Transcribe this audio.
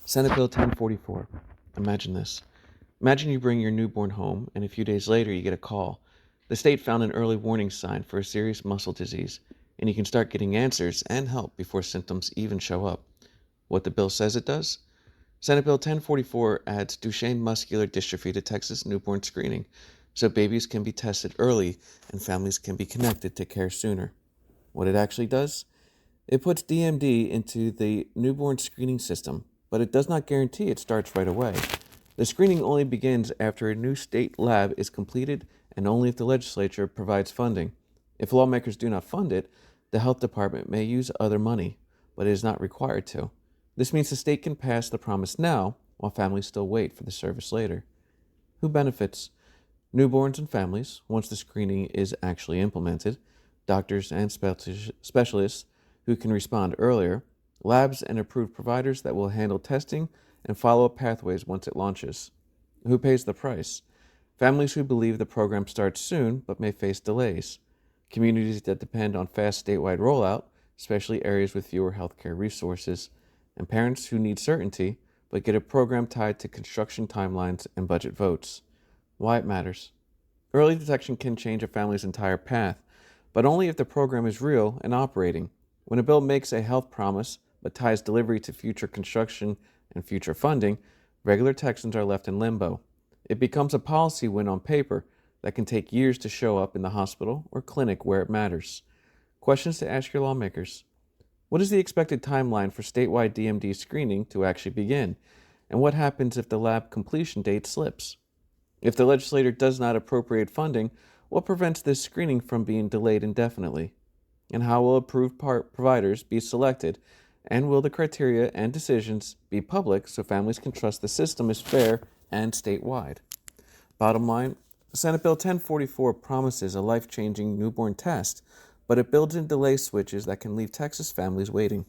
Senate Bill 1044. Imagine this. Imagine you bring your newborn home, and a few days later you get a call. The state found an early warning sign for a serious muscle disease, and you can start getting answers and help before symptoms even show up. What the bill says it does? Senate Bill 1044 adds Duchenne muscular dystrophy to Texas newborn screening, so babies can be tested early and families can be connected to care sooner. What it actually does? It puts DMD into the newborn screening system, but it does not guarantee it starts right away. The screening only begins after a new state lab is completed and only if the legislature provides funding. If lawmakers do not fund it, the health department may use other money, but it is not required to. This means the state can pass the promise now while families still wait for the service later. Who benefits? Newborns and families, once the screening is actually implemented, doctors and specialists who can respond earlier, labs and approved providers that will handle testing and follow-up pathways once it launches. Who pays the price? Families who believe the program starts soon but may face delays. Communities that depend on fast statewide rollout, especially areas with fewer healthcare resources, and parents who need certainty but get a program tied to construction timelines and budget votes. Why it matters. Early detection can change a family's entire path, but only if the program is real and operating. When a bill makes a health promise but ties delivery to future construction and future funding, regular Texans are left in limbo. It becomes a policy win on paper that can take years to show up in the hospital or clinic where it matters. Questions to ask your lawmakers. What is the expected timeline for statewide DMD screening to actually begin? And what happens if the lab completion date slips? If the legislature does not appropriate funding, what prevents this screening from being delayed indefinitely? And how will approved providers be selected? And will the criteria and decisions be public so families can trust the system is fair and statewide? Bottom line, Senate Bill 1044 promises a life-changing newborn test, but it builds in delay switches that can leave Texas families waiting.